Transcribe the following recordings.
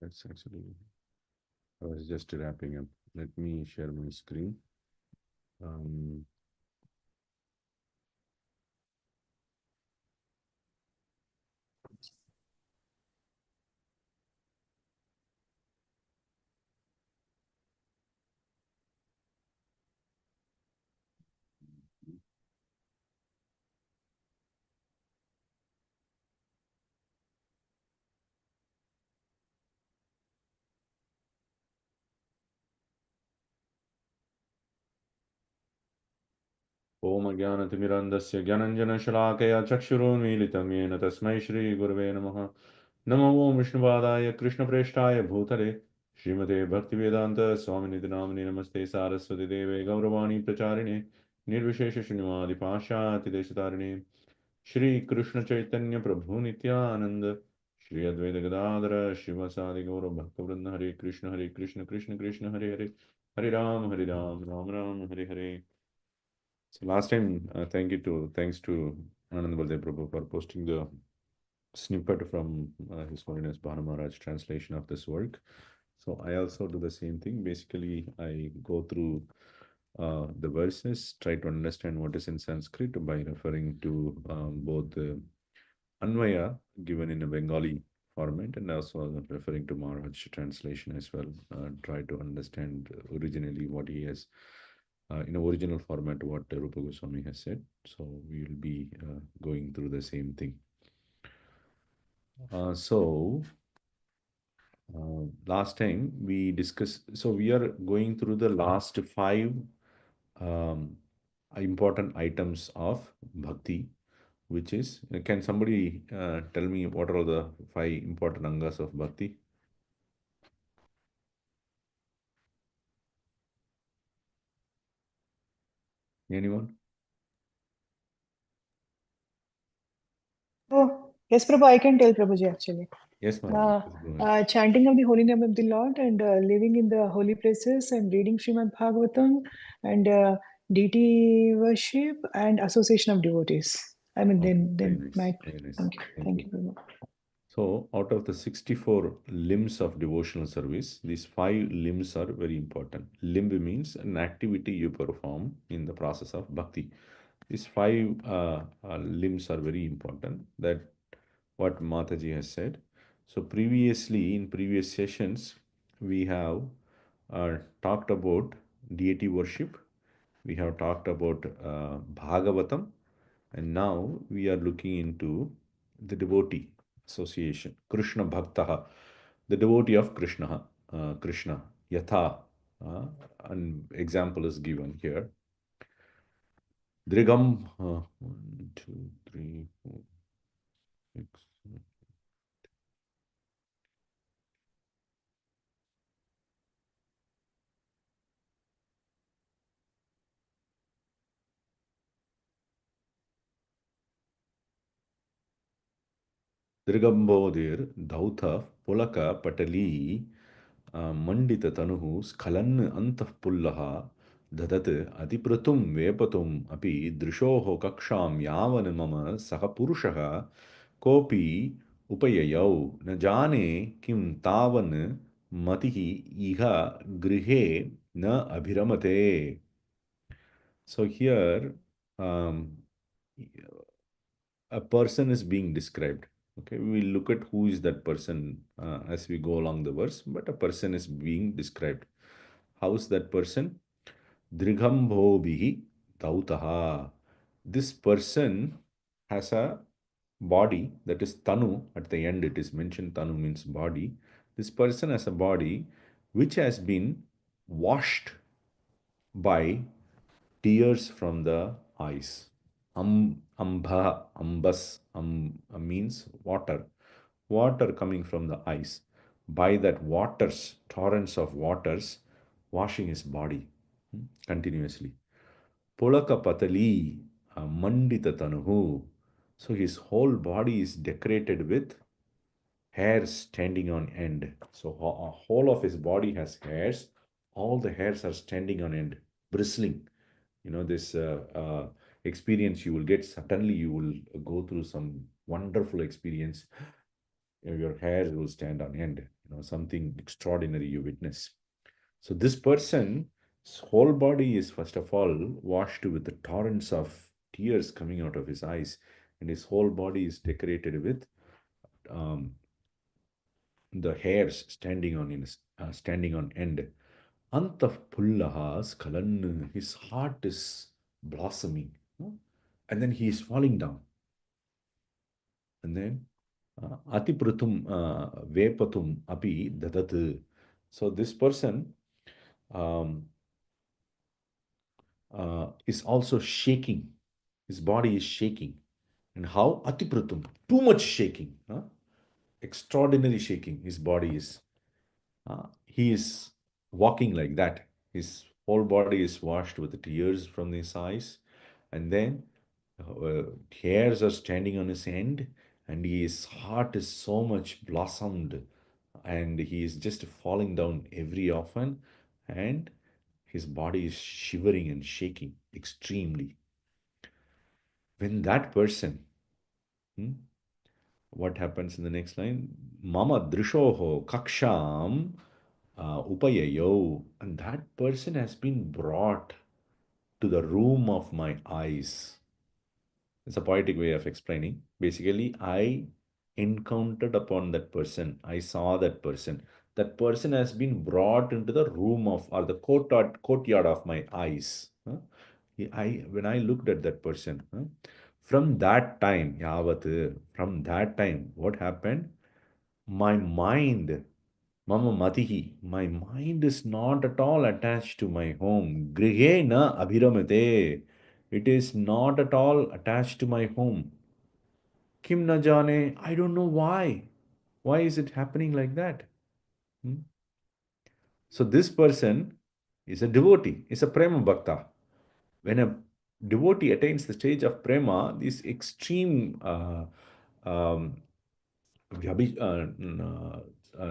That's actually, I was just wrapping up. Let me share my screen. Um, ॐ अज्ञानतिमिरन्धस्य ज्ञानञ्जनशलाकया चक्षुरुन्मीलितं येन तस्मै श्रीगुरवे नमः। नमो ॐ विष्णुपादाय कृष्णप्रेष्ठाय भूतले श्रीमते भक्तिवेदान्त स्वामिनिधि नामिने नमस्ते सारस्वती देवे गौरवाणी प्रचारिणे निर्विशेषशून्यवादिपाशातिदेशतारिणे श्री कृष्ण चैतन्य प्रभु नित्यानंद श्री अद्वैत गदाधर शिवसादि गौर भक्तवृंद हरे Krishna Krishna Krishna Hare Hare Hare Ram Ram Ram Hare Hare. So last time, thanks to Anand Baldev Prabhu for posting the snippet from His Holiness Bhanu Maharaj translation of this work. So I also do the same thing. Basically, I go through the verses, try to understand what is in Sanskrit by referring to both the Anvaya given in a Bengali format and also referring to Maharaj translation as well. Try to understand originally what he has in a original format what Rupa Goswami has said. So we will be going through the same thing. Last time we discussed, so we are going through the last five um, important items of bhakti, which is, can somebody tell me what are the five important angas of bhakti? Anyone? Oh, yes, Prabhu, I can tell Prabhuji actually. Yes, Mataji, Uh, please go ahead. Chanting of the holy name of the Lord and living in the holy places and reading Srimad Bhagavatam and deity worship and association of devotees. I mean, Okay, very then nice, my very nice. Thank thank you. you, Prabhu. So, out of the 64 limbs of devotional service, these five limbs are very important. Limb means an activity you perform in the process of bhakti. These five limbs are very important. That what Mataji has said. So, previously, in previous sessions, we have talked about deity worship. We have talked about Bhagavatam, and now we are looking into the devotee association, Krishna Bhaktaha, the devotee of Krishna, Krishna, Yatha. An example is given here. Drigam, 1, 2, 3, 4, 6. Dirgambodhir, Dhautha, Pulaka, Patali, Mandita Tanuhu, Skalan Antah Pullaha, Dadat, Adipratum, Vepatum, Api, Drishoho Kaksham, Yavan Mama, Sahapurushaha, Kopi, Upayayau, Najane, Kim Tavan, Matihi, Iha, Grihe, Na Abhiramate. So here, um, a person is being described. Okay, we will look at who is that person as we go along the verse, but a person is being described. How is that person? Drigambhobihi Dautaha. This person has a body, that is Tanu. At the end, it is mentioned Tanu means body. This person has a body which has been washed by tears from the eyes. Ambha, ambas, means water. Water coming from the eyes. By that waters, torrents of waters, washing his body continuously. Pulaka patali, mandita tanuhu. So his whole body is decorated with hairs standing on end. So a whole of his body has hairs. All the hairs are standing on end, bristling. This experience you will get, suddenly you will go through some wonderful experience. your hair will stand on end, something extraordinary you witness. So this person's whole body is first of all washed with the torrents of tears coming out of his eyes, and his whole body is decorated with um, the hairs standing on end. Antaf pullaha skalan, his heart is blossoming, and then he is falling down. And then Atiprutum Vepatum Api Dadat. So this person um, is also shaking. His body is shaking. And how? Atiprutum. Too much shaking. Extraordinary shaking. His body is. He is walking like that. His whole body is washed with tears from his eyes. And then hairs are standing on his end. And his heart is so much blossomed. And he is just falling down every often. And his body is shivering and shaking extremely. When that person, hmm, what happens in the next line? Mama drishoho kaksham upayayo. And that person has been brought to the room of my eyes. It's a poetic way of explaining. Basically, I encountered upon that person. I saw that person. That person has been brought into the room of, or the courtyard of my eyes. When I looked at that person, from that time, from that time, what happened? My mind, Mama Matihi, my mind is not at all attached to my home. Grihe na abhiramate. It is not at all attached to my home. Kim na jane, I don't know why. Why is it happening like that? Hmm? So this person is a devotee, is a prema bhakta. When a devotee attains the stage of prema, this extreme um,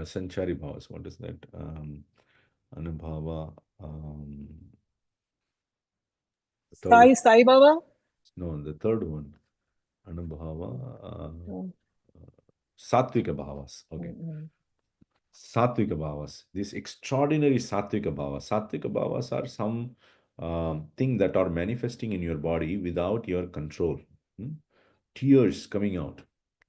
sanchari bhavas, what is that? Anubhava, the third one. Sai Baba? No, the third one. Anubhava, Mm, Sattvika bhavas. Okay. mm, Sattvika bhavas. These extraordinary Sattvika bhavas. Sattvika bhavas are some thing that are manifesting in your body without your control. Hmm? Tears coming out.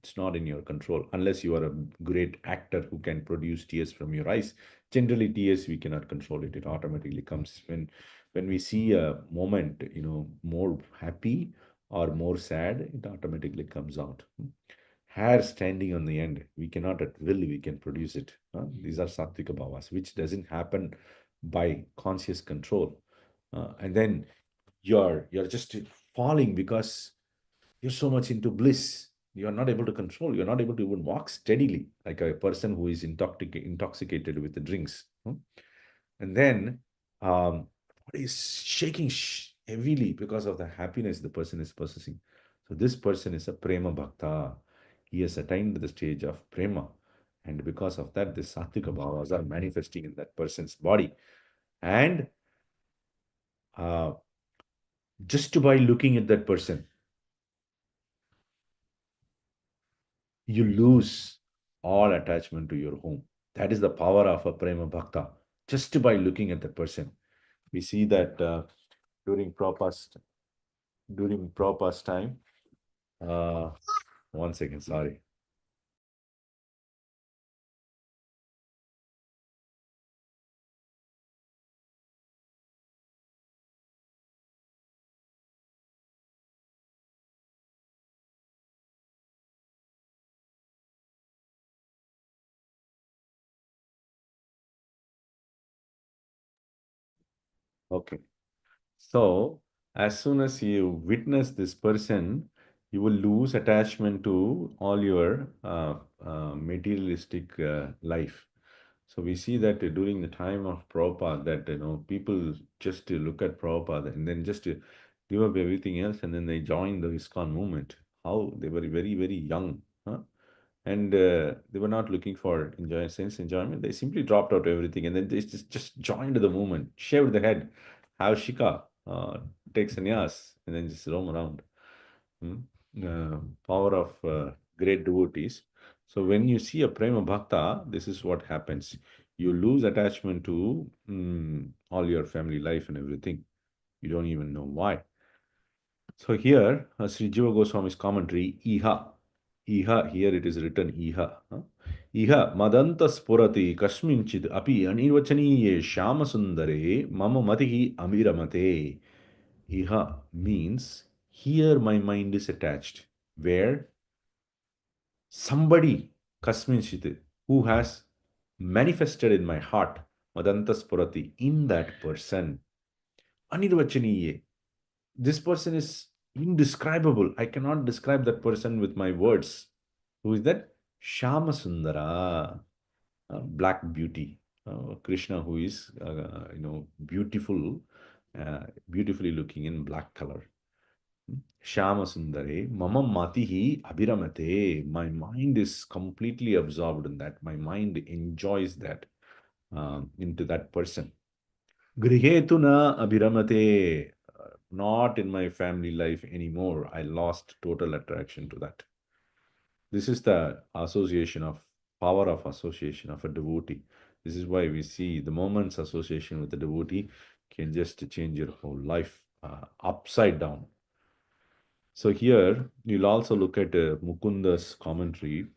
It's not in your control unless you are a great actor who can produce tears from your eyes. Generally, tears we cannot control it. It automatically comes when we see a moment, more happy or more sad, it automatically comes out. Hair standing on the end, we cannot at will, we can produce it. These are sattvika bhavas, which doesn't happen by conscious control. And then you're just falling because you're so much into bliss. You're not able to control. You're not able to even walk steadily like a person who is intoxicated with the drinks. And then body is shaking heavily because of the happiness the person is possessing. So this person is a prema bhakta. He has attained the stage of prema. And because of that, the sattvika bhavas are manifesting in that person's body. And uh, just by looking at that person, you lose all attachment to your home. That is the power of a prema bhakta. Just by looking at the person, we see that during Prabhupada's time. Uh, 1 second, sorry. Okay. So, as soon as you witness this person, you will lose attachment to all your materialistic life. So we see that during the time of Prabhupada, that people just to look at Prabhupada and then just to give up everything else, and then they join the ISKCON movement. How they were very, very young, huh? And they were not looking for sense enjoyment. They simply dropped out everything, and then they just joined the movement, shaved the head, have shika, take sannyas, and then just roam around. Hmm? Power of great devotees. So when you see a prema bhakta, this is what happens. You lose attachment to all your family life and everything. You don't even know why. So here, Sri Jiva Goswami's commentary, Iha. Iha, here it is written Iha. Iha madanta spurati kasminchid api anirvachaniye shyama mama matihi amiramate. Iha means here my mind is attached. Where? Somebody, kasminchid, who has manifested in my heart, madanta spurati, in that person. Anirvachaniye. This person is indescribable. I cannot describe that person with my words. Who is that? Shama Sundara, black beauty. Krishna, who is beautiful, beautifully looking in black color. Shama Sundare, Mama Matihi Abhiramate. My mind is completely absorbed in that. My mind enjoys that into that person. Grihetu na abhiramate. Not in my family life anymore. I lost total attraction to that. This is the association of power of association of a devotee. This is why we see the moment's association with the devotee can just change your whole life upside down. So here you'll also look at Mukunda's commentary.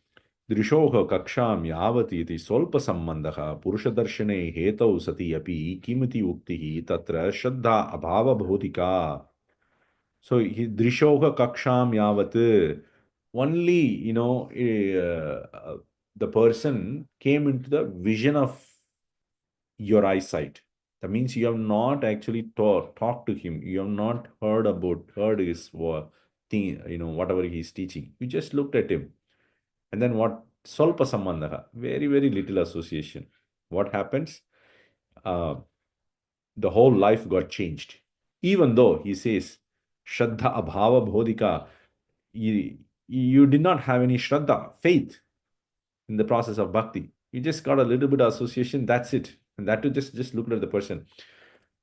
Drishoha kaksham yavati iti solpa sambandaha purushadarshane hetau sati api kimati uktihi tatra shraddha abhava bhodika. So Drishoha kaksham yavat, only, the person came into the vision of your eyesight. That means you have not actually talked to him. You have not heard his thing, whatever he's teaching. You just looked at him. And then what? Solpa sambandaha, very, very little association. What happens? Uh, the whole life got changed. Even though he says, Shraddha Abhava Bodhika, you did not have any Shraddha, faith in the process of bhakti. You just got a little bit of association, that's it. And that to just look at the person.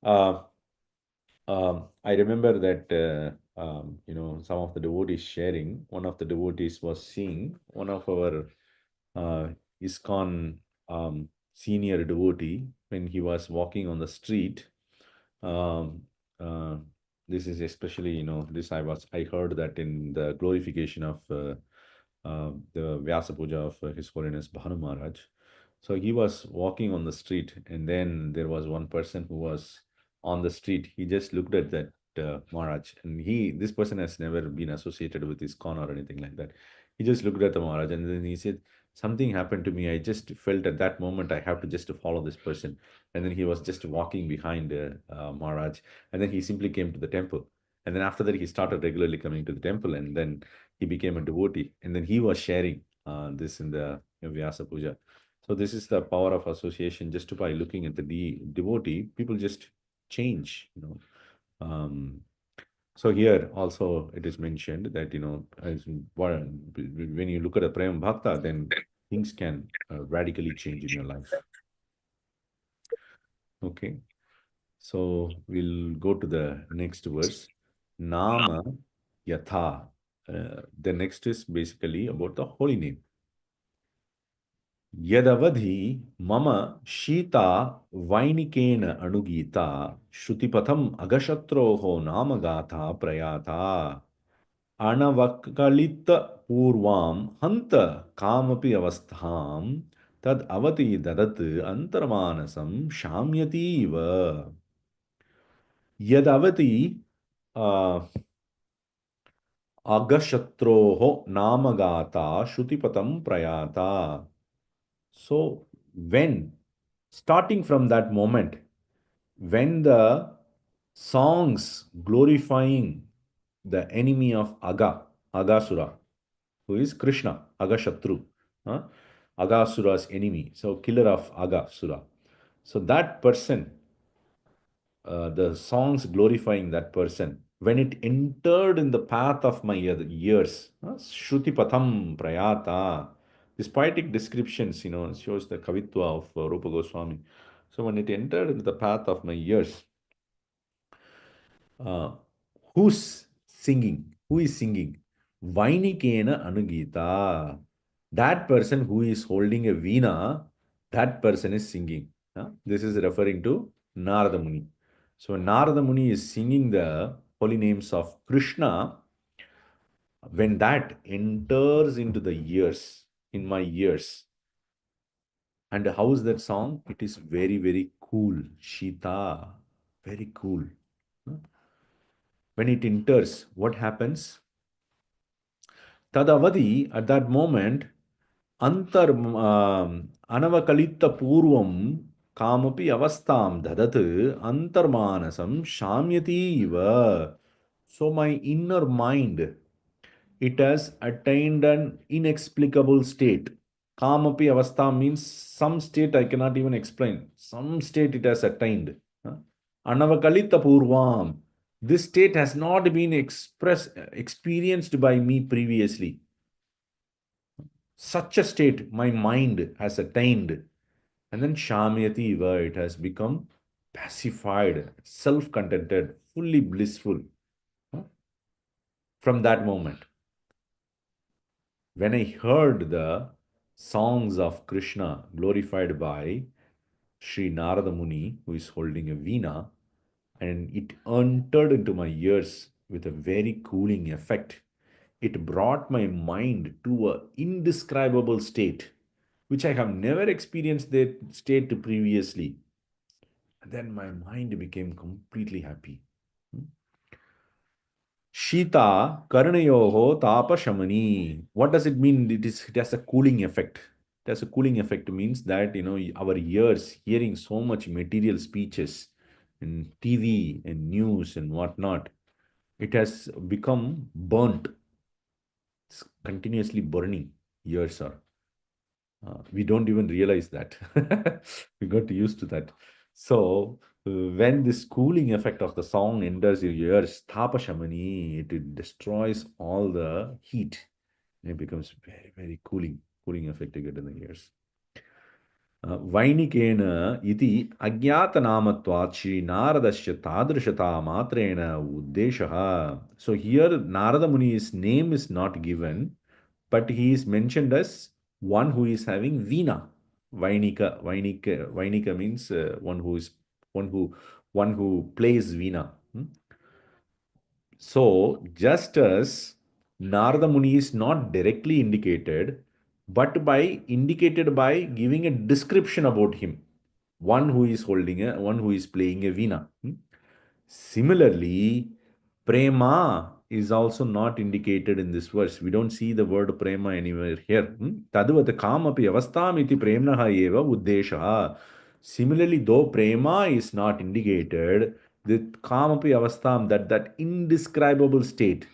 Uh, I remember that, some of the devotees sharing, one of the devotees was seeing one of our ISKCON senior devotee when he was walking on the street. Um, uh, this is especially, I heard that in the glorification of the Vyasa Puja of His Holiness Bhanu Maharaj. So he was walking on the street, and then there was one person who was on the street. He just looked at that Maharaj, and this person has never been associated with ISKCON or anything like that. He just looked at the Maharaj, and then he said, "Something happened to me. I just felt at that moment I have to just follow this person." And then he was just walking behind Maharaj, and then he simply came to the temple. And then after that, he started regularly coming to the temple, and then he became a devotee. And then he was sharing this in the Vyasa Puja. So this is the power of association. Just by looking at the devotee, people just change. So here also it is mentioned that when you look at a prema bhakta, then things can radically change in your life. Okay. So we'll go to the next verse. Nama Yatha. The next is basically about the holy name. Yadavadhi mama shita vainikena anugita shutipatham agashatroho namagatha prayata anavakalita purvam hanta kamapi avastham tad avati dadat antarmanasam shamyati iva. Yadavati agashatroho namagata shutipatam prayata. So when, starting from that moment, when the songs glorifying the enemy of Agasura, who is Krishna, Agashatru, Agasura's enemy, so killer of Agasura. So that person, the songs glorifying that person, when it entered in the path of my years, Shruti Patham Prayata, these poetic descriptions, shows the Kavitva of Rupa Goswami. So when it entered into the path of my years, uh, who's singing? Who is singing? Vainikena Anugita. That person who is holding a veena, that person is singing. This is referring to Narada Muni. So Narada Muni is singing the holy names of Krishna. When that enters into the ears, in my ears, and how is that song? It is very, very cool. Shita, very cool. When it enters, what happens? Tadavadi, at that moment, Antar Anavakalita Purvam Kamapi Avastam Dadat Antarmanasam Shamyati Iva. So my inner mind, it has attained an inexplicable state. Kamapi Avastha means some state I cannot even explain. Some state it has attained. Anavakalita Purvam. This state has not been experienced by me previously. Such a state my mind has attained. And then Shamyati Iva, it has become pacified, self-contented, fully blissful. From that moment, when I heard the songs of Krishna glorified by Sri Narada Muni, who is holding a veena, and it entered into my ears with a very cooling effect. It brought my mind to an indescribable state, which I have never experienced that state previously. And then my mind became completely happy. Shita karnayoho tapa shamani. What does it mean? It has a cooling effect. It has a cooling effect means that our ears hearing so much material speeches and TV and news and whatnot, it has become burnt. It's continuously burning. Ears are. We don't even realize that. We got used to that. So when this cooling effect of the song enters your ears, Thapa Shamani, it destroys all the heat. And it becomes very, very cooling effect you get in the ears. Vainikena iti agyatanamatvat Shri Naradasya tadrishata matrena uddeshaha. So here Narada Muni's name is not given, but he is mentioned as one who is having veena. Vainika means one who one who plays veena. So just as Narada Muni is not directly indicated, but by indicated by giving a description about him, one who is playing a veena. Similarly, prema is also not indicated in this verse. We don't see the word prema anywhere here. Tadvat kamapi avastam iti premnaha eva uddeshaha. Similarly, though prema is not indicated, the kamapi avastam, that indescribable state,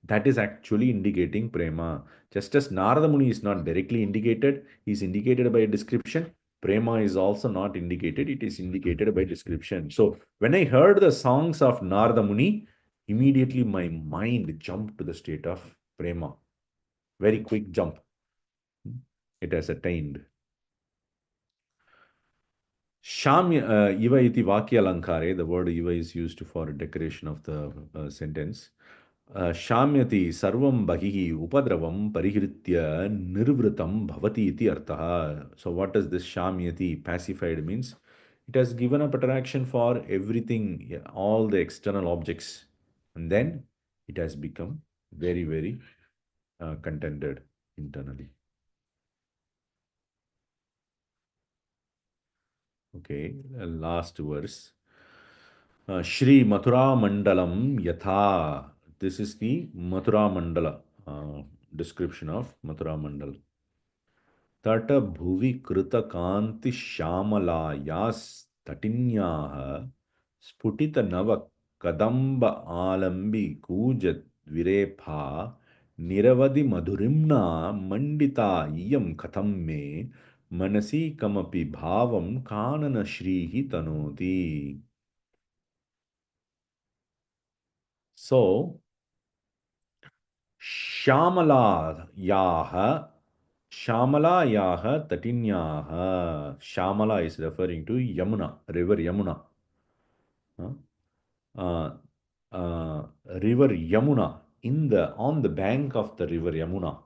that is actually indicating prema. Just as Narada Muni is not directly indicated, he is indicated by a description. Prema is also not indicated, it is indicated by description. So when I heard the songs of Narada Muni, immediately my mind jumped to the state of prema. Very quick jump. It has attained. Shamya Iva iti Vakya Alankare, the word Iva is used for decoration of the sentence. Shamyati sarvam bahihi upadravam parihritya nirvritam bhavati iti artaha. So what does this shamyati, pacified, means? It has given up attraction for everything, yeah, all the external objects. And then it has become very, very contented internally. Okay, last verse. Shri Mathura Mandalam Yatha. This is the Mathura Mandala description of Mathura Mandal. Tata Bhuvi Krita Kanti Shamalayas Tatinyaha Sputita Nava Kadamba Alambi Kujat Virepha Niravadi Madhurimna Mandita Iyam Katham Me Manasi Kamapi Bhavam Kanana Shrihi Tanoti. So, Shamalayaha, Shamalayaha Tatinyaha. Shamala is referring to Yamuna, river Yamuna. Uh, uh, river Yamuna, on the bank of the river Yamuna.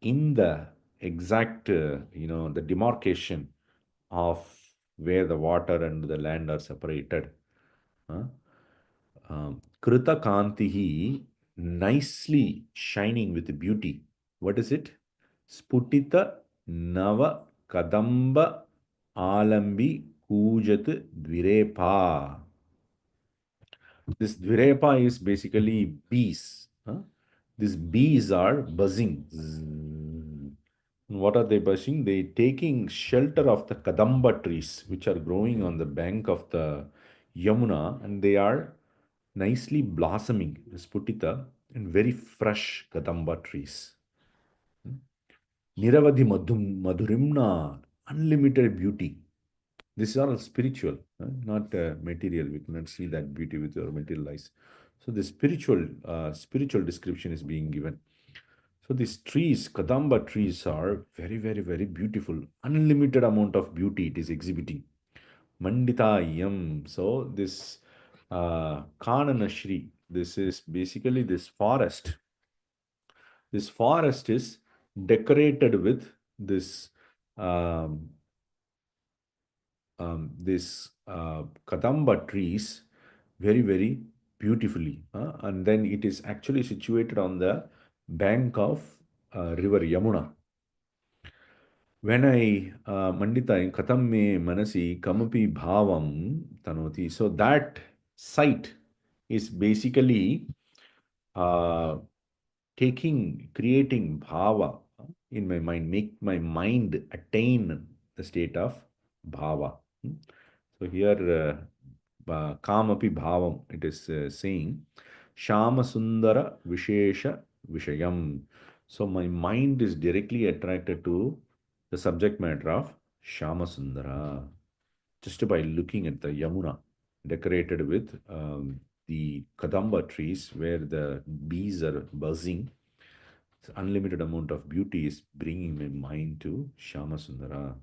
in the exact, the demarcation of where the water and the land are separated. Huh? Krita Kantihi, nicely shining with beauty. What is it? Sputita Nava Kadamba Alambi Kujat Dvirepa. This Dvirepa is basically bees. Huh? These bees are buzzing. Zzz. What are they buzzing? They taking shelter of the Kadamba trees, which are growing on the bank of the Yamuna, and they are nicely blossoming, Sputita, and very fresh Kadamba trees. Niravadhi Madhurimna, unlimited beauty. This is all spiritual, not material. We cannot see that beauty with our material eyes. So the spiritual description is being given. So these trees, Kadamba trees, are very, very, very beautiful. Unlimited amount of beauty it is exhibiting. Manditayam. So this Kananashri, this is basically this forest. This forest is decorated with this um, Kadamba trees very, very beautifully. And then it is actually situated on the bank of river Yamuna. When I Mandita in Katam me manasi kamapi bhavam tanoti. So that site is basically uh, creating bhava in my mind, make my mind attain the state of bhava. So here, kamapi bhavam, it is saying, Shama Sundara Vishesha Vishayam. So my mind is directly attracted to the subject matter of Shama Sundara just by looking at the Yamuna decorated with the Kadamba trees where the bees are buzzing. So unlimited amount of beauty is bringing my mind to Shama Sundara.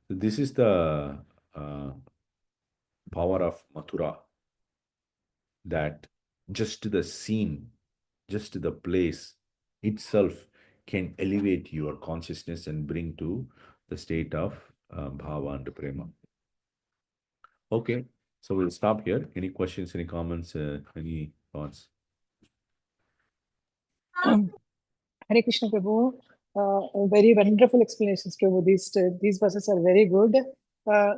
So this is the uh, power of Mathura, that just the scene, just the place itself can elevate your consciousness and bring to the state of bhava and prema. Okay, so we'll stop here. Any questions, any comments, any thoughts? Hare Krishna, Prabhu. Very wonderful explanations, Prabhu. These verses are very good.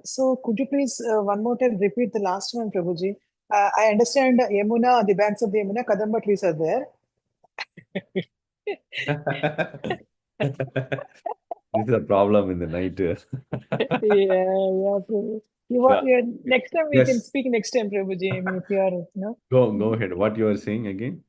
So, could you please one more time repeat the last one, Prabhuji? I understand Yamuna, on the banks of the Yamuna, Kadamba trees are there. This is a problem in the night. Yeah, Prabhu. Yeah. Next time we can Yes. speak next time, Prabhuji. I mean, if you are, no? Go ahead. What you are saying again?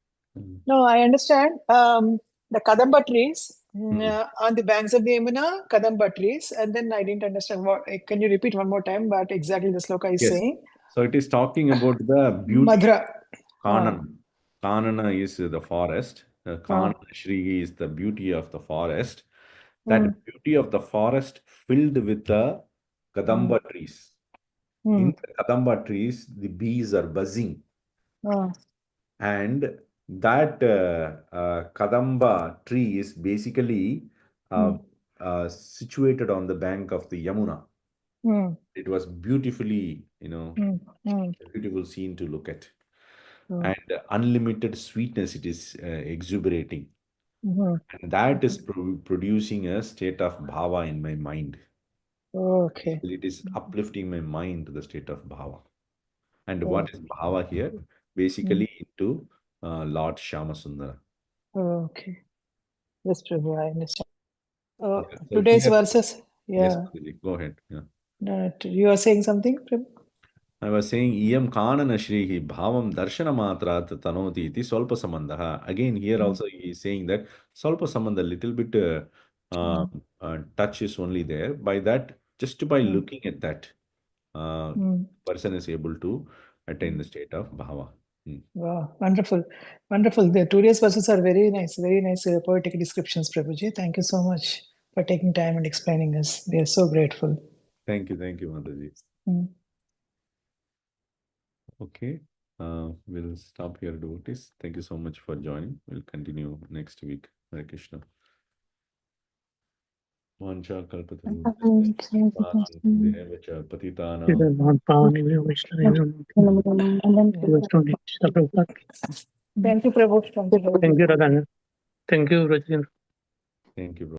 No, I understand. The Kadamba trees Mm. on the banks of the Yamuna, Kadamba trees, and then I didn't understand what. Can you repeat one more time? But exactly the sloka is Yes. saying. So it is talking about the beauty Madhura. of Kanana. Kanana is the forest. Ah, Kanana Shri is the beauty of the forest. That mm, beauty of the forest filled with the mm, Kadamba trees. In mm, the Kadamba trees, the bees are buzzing. ah, And that Kadamba tree is basically uh, mm, situated on the bank of the Yamuna. mm, It was beautifully, mm, mm, a beautiful scene to look at. mm, And unlimited sweetness it is exuberating. mhm. And that is producing a state of bhava in my mind. Okay. It is uplifting my mind to the state of bhava. And Oh, what is bhava here? mm, Basically into Lord Shamasundara. okay. Yes, Prabhu, I understand. Yeah. So Today's here, verses. yes, Yeah. Mataji, go ahead. Yeah. You are saying something, Prabhu? I was saying, Iyam Kanana Shrihi Bhavam Darshana Matrat Tanoti iti Solpa Samandaha. Again, here Mm, also he is saying that Solpa Samandha, little bit mm, touch is only there. By that, just by mm, looking at that, uh, mm. person is able to attain the state of Bhava. Hmm. Wow, wonderful. Wonderful. The today's verses are very nice poetic descriptions, Prabhuji. Thank you so much for taking time and explaining us. We are so grateful. Thank you, Mataji. Mm. Okay, we'll stop here, devotees. Thank you so much for joining. We'll continue next week. Hare Krishna. वाञ्छाकल्पतरुभ्यश्च पतितानां Thank you, Prabhu. Thank you, Radhana. Thank you, Rajendra. Thank you, bro.